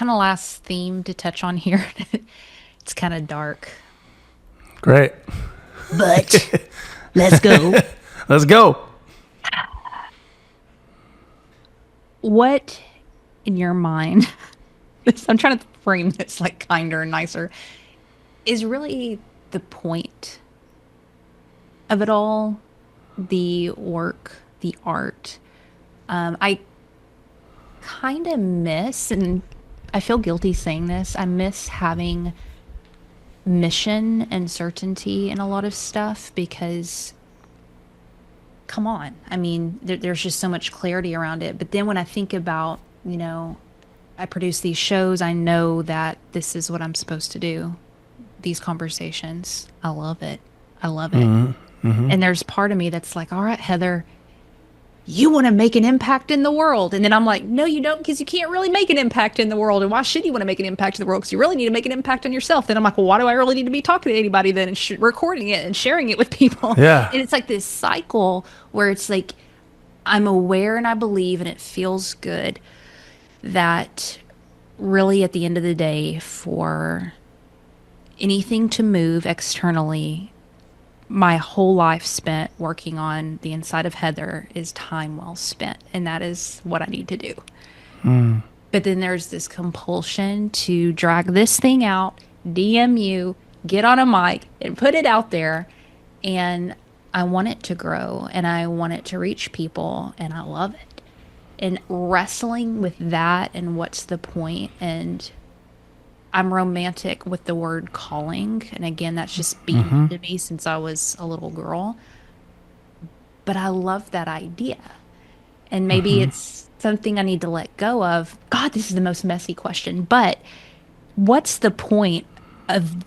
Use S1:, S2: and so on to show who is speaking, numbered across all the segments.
S1: kind of last theme to touch on here. It's kind of dark.
S2: Great.
S1: But let's go.
S2: Let's go.
S1: What in your mind, I'm trying to frame this like kinder and nicer, is really the point of it all? The work, the art. I kind of miss, and I feel guilty saying this, I miss having mission and certainty in a lot of stuff because, come on. I mean, there's just so much clarity around it. But then when I think about, I produce these shows, I know that this is what I'm supposed to do. These conversations. I love it. I love it. And there's part of me that's like, all right, Heather, you want to make an impact in the world. And then I'm like, no, you don't, because you can't really make an impact in the world. And why should you want to make an impact in the world? Because you really need to make an impact on yourself. Then I'm like, well, why do I really need to be talking to anybody then and recording it and sharing it with people?
S2: Yeah.
S1: And it's like this cycle where it's like, I'm aware and I believe, and it feels good that really at the end of the day, for anything to move externally, my whole life spent working on the inside of Heather is time well spent. And that is what I need to do. But then there's this compulsion to drag this thing out, DM you, get on a mic and put it out there. And I want it to grow and I want it to reach people and I love it. And wrestling with that and what's the point, and I'm romantic with the word calling. And again, that's just been to me since I was a little girl. But I love that idea. And maybe it's something I need to let go of. God, this is the most messy question. But what's the point of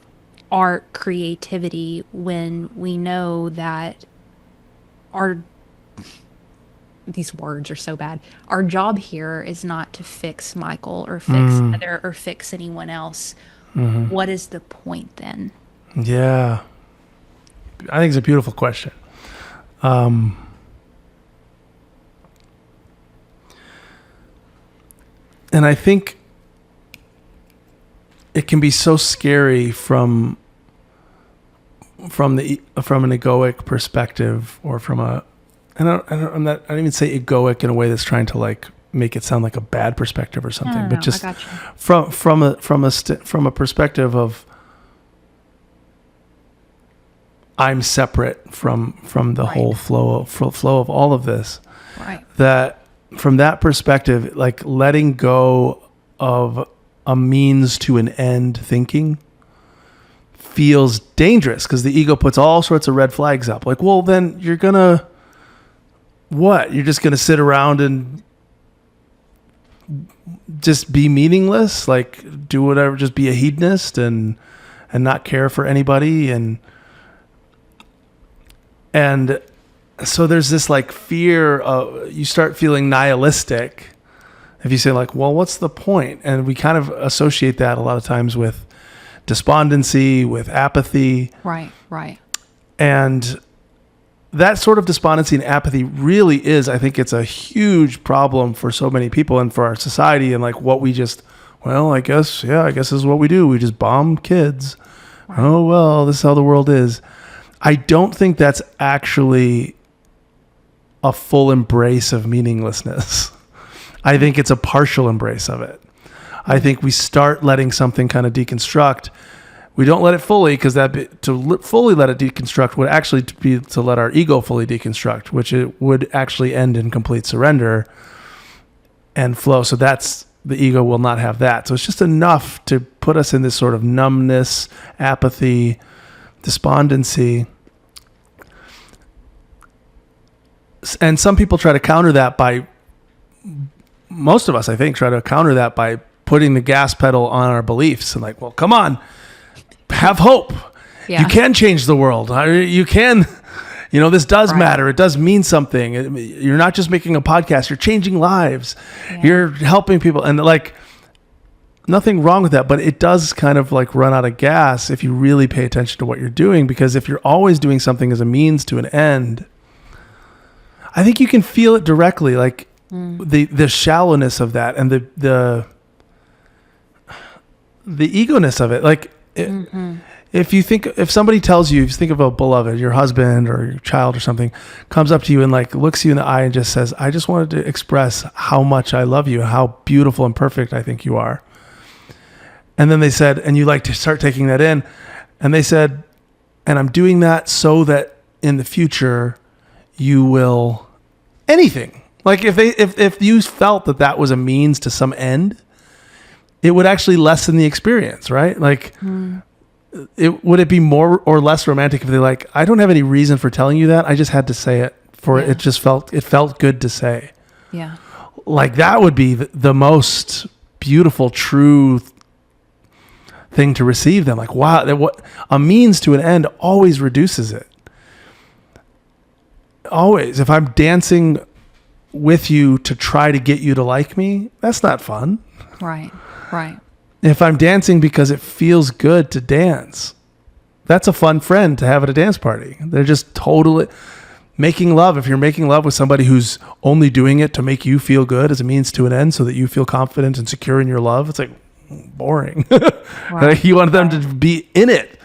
S1: art creativity when we know that our, these words are so bad. Our job here is not to fix Michael or fix Heather or fix anyone else. What is the point then?
S2: Yeah. I think it's a beautiful question. And I think it can be so scary from an egoic perspective, or from a, I don't even say egoic in a way that's trying to like make it sound like a bad perspective or something,
S1: No,
S2: but just
S1: I got you.
S2: from a perspective of I'm separate from the
S1: Right.
S2: whole flow of all of this.
S1: Right.
S2: That from that perspective, like letting go of a means to an end thinking feels dangerous, because the ego puts all sorts of red flags up. Like, well, then you're gonna what? You're just gonna sit around and just be meaningless, like do whatever, just be a hedonist and not care for anybody, and so there's this like fear of, you start feeling nihilistic if you say like, well, what's the point? And we kind of associate that a lot of times with despondency, with apathy.
S1: Right. Right.
S2: And that sort of despondency and apathy really is, I think it's a huge problem for so many people and for our society, and like what we just, well, I guess this is what we do. We just bomb kids. Right. Oh, well, this is how the world is. I don't think that's actually a full embrace of meaninglessness. I think it's a partial embrace of it. I think we start letting something kind of deconstruct. We don't let it fully, because fully let it deconstruct would actually be to let our ego fully deconstruct, which it would actually end in complete surrender and flow. So that's, the ego will not have that. So it's just enough to put us in this sort of numbness, apathy, despondency. And some people try to counter that by, most of us, I think, try to counter that by putting the gas pedal on our beliefs and like, well, come on, have hope. Yeah. You can change the world. You can, this does matter. It does mean something. You're not just making a podcast. You're changing lives. Yeah. You're helping people. And like, nothing wrong with that, but it does kind of like run out of gas if you really pay attention to what you're doing, because if you're always doing something as a means to an end, I think you can feel it directly, like the shallowness of that, and the the egoness of it. Like, if somebody tells you, if you think of a beloved, your husband or your child or something, comes up to you and like looks you in the eye and just says, I just wanted to express how much I love you, how beautiful and perfect I think you are. And then they said, and you like to start taking that in, and they said, and I'm doing that so that in the future you will anything. Like if you felt that that was a means to some end, it would actually lessen the experience, right? Like, would it be more or less romantic if they're like, I don't have any reason for telling you that. I just had to say it it felt good to say.
S1: Yeah.
S2: Like that would be the most beautiful, true thing to receive them. Like, wow, what a means to an end always reduces it. Always. If I'm dancing with you to try to get you to like me, that's not fun.
S1: Right.
S2: If I'm dancing because it feels good to dance, that's a fun friend to have at a dance party. They're just totally making love. If you're making love with somebody who's only doing it to make you feel good as a means to an end so that you feel confident and secure in your love, it's like boring. Right. You want them to be in it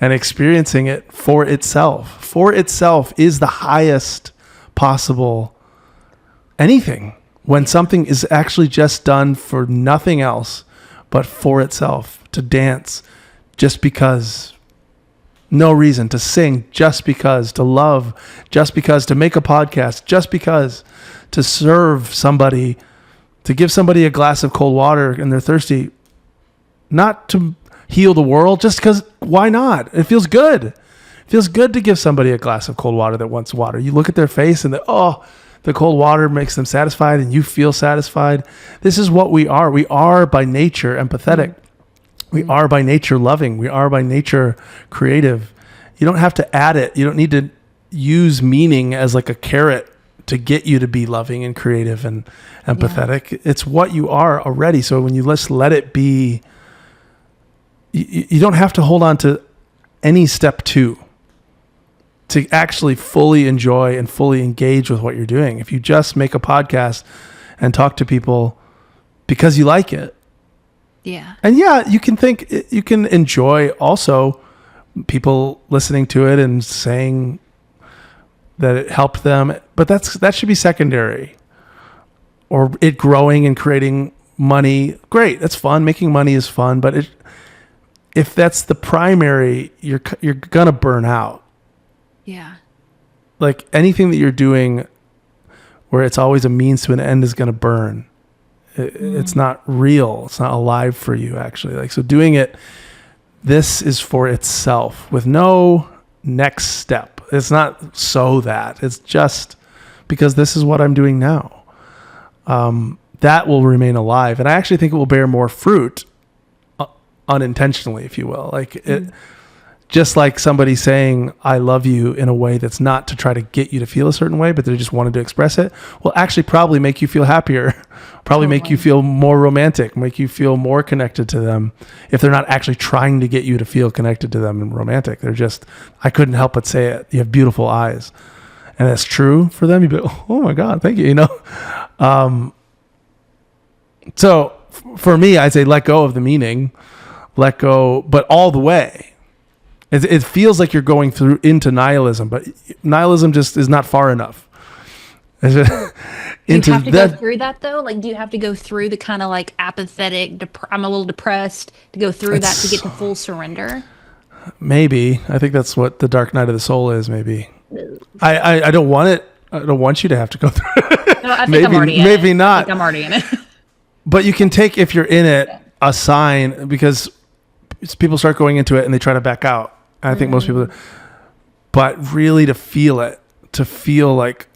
S2: and experiencing it for itself. For itself is the highest possible anything. When something is actually just done for nothing else but for itself, to dance just because, no reason, to sing just because, to love just because, to make a podcast just because, to serve somebody, to give somebody a glass of cold water and they're thirsty, not to heal the world, just because, why not? It feels good. It feels good to give somebody a glass of cold water that wants water. You look at their face and the cold water makes them satisfied and you feel satisfied. This is what we are. We are by nature empathetic. We are by nature loving. We are by nature creative. You don't have to add it. You don't need to use meaning as like a carrot to get you to be loving and creative and empathetic. Yeah. It's what you are already. So when you just let it be, you don't have to hold on to any step two to actually fully enjoy and fully engage with what you're doing. If you just make a podcast and talk to people because you like it.
S1: Yeah. And
S2: you can enjoy also people listening to it and saying that it helped them, but that should be secondary. Or it growing and creating money. Great. That's fun. Making money is fun, but if that's the primary, you're going to burn out.
S1: Yeah.
S2: Like anything that you're doing where it's always a means to an end is going to burn. It's not real. It's not alive for you, actually. Like, so doing it, this is for itself with no next step. It's not so that. It's just because this is what I'm doing now. That will remain alive. And I actually think it will bear more fruit unintentionally, if you will. Like it. Just like somebody saying, I love you in a way that's not to try to get you to feel a certain way, but they just wanted to express it, will actually probably make you feel happier, probably make you feel more romantic, make you feel more connected to them if they're not actually trying to get you to feel connected to them and romantic. They're just, I couldn't help but say it. You have beautiful eyes. And that's true for them. You'd be like, oh my God, thank you, So for me, I'd say let go of the meaning, let go, but all the way. It feels like you're going through into nihilism, but nihilism just is not far enough.
S1: Do you have to go through that though? Like, do you have to go through the kind of like apathetic, I'm a little depressed, to go through that to get to full surrender?
S2: Maybe. I think that's what the dark night of the soul is, maybe. I don't want it. I don't want you to have to go through it.
S1: No, I think I'm already in it.
S2: Maybe not.
S1: I think I'm already in it.
S2: But you can take, if you're in it, a sign, because people start going into it and they try to back out. I think most people, but really to feel it, to feel like,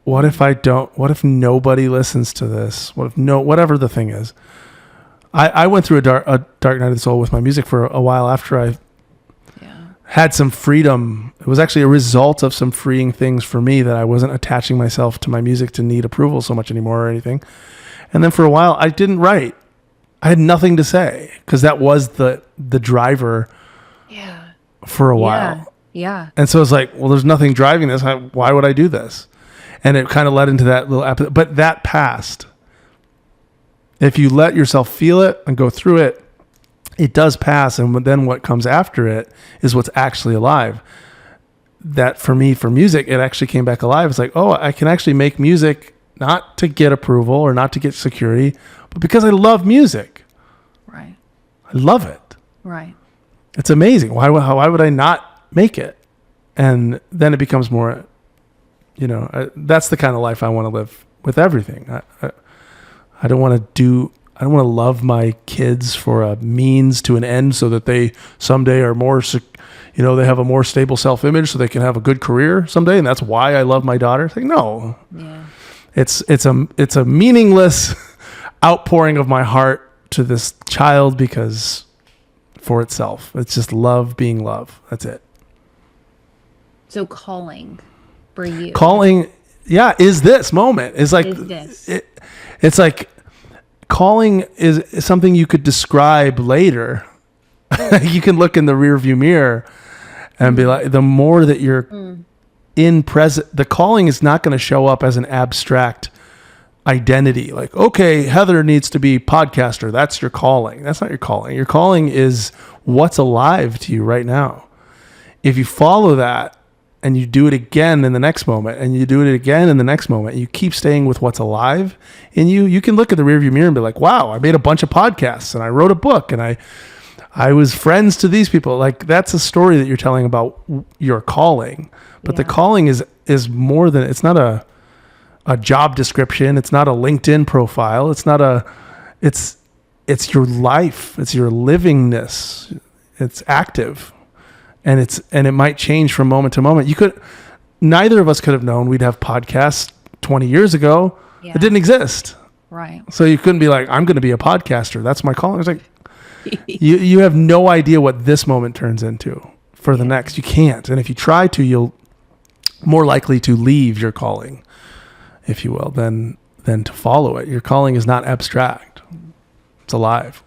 S2: what if nobody listens to this? Whatever the thing is. I went through a dark night of the soul with my music for a while after I had some freedom. It was actually a result of some freeing things for me, that I wasn't attaching myself to my music to need approval so much anymore or anything. And then for a while I didn't write. I had nothing to say because that was the driver. Yeah. For a while.
S1: Yeah.
S2: And so it's like, well, there's nothing driving this. Why would I do this? And it kind of led into that little but that passed. If you let yourself feel it and go through it, it does pass. And then what comes after it is what's actually alive. That for me, for music, it actually came back alive. It's like, oh, I can actually make music not to get approval or not to get security, but because I love music.
S1: Right.
S2: I love it.
S1: Right.
S2: It's amazing. Why would I not make it? And then it becomes more, that's the kind of life I want to live with everything. I don't want to love my kids for a means to an end so that they someday are more, they have a more stable self-image so they can have a good career someday. And that's why I love my daughter. It's like, no,
S1: Yeah.
S2: it's a meaningless outpouring of my heart to this child because for itself, it's just love being love. That's it.
S1: So calling for you.
S2: Calling, yeah, is this moment. It's like,
S1: Is this.
S2: It's like calling is something you could describe later. You can look in the rearview mirror and be like, the more that you're in present, the calling is not going to show up as an abstract identity. Like, okay, Heather needs to be podcaster. That's your calling. That's not your calling. Your calling is what's alive to you right now. If you follow that and you do it again in the next moment and you do it again in the next moment, you keep staying with what's alive in you, you can look at the rearview mirror and be like, wow, I made a bunch of podcasts and I wrote a book and I was friends to these people. Like, that's a story that you're telling about your calling. But the calling is more than, it's not a job description. It's not a LinkedIn profile. It's not it's your life. It's your livingness. It's active. And it might change from moment to moment. Neither of us could have known we'd have podcasts 20 years ago.
S1: Yeah.
S2: It didn't exist.
S1: Right.
S2: So you couldn't be like, I'm going to be a podcaster. That's my calling. It's like, you have no idea what this moment turns into for the next. You can't. And if you try to, you'll more likely to leave your calling, if you will, than to follow it. Your calling is not abstract. It's alive.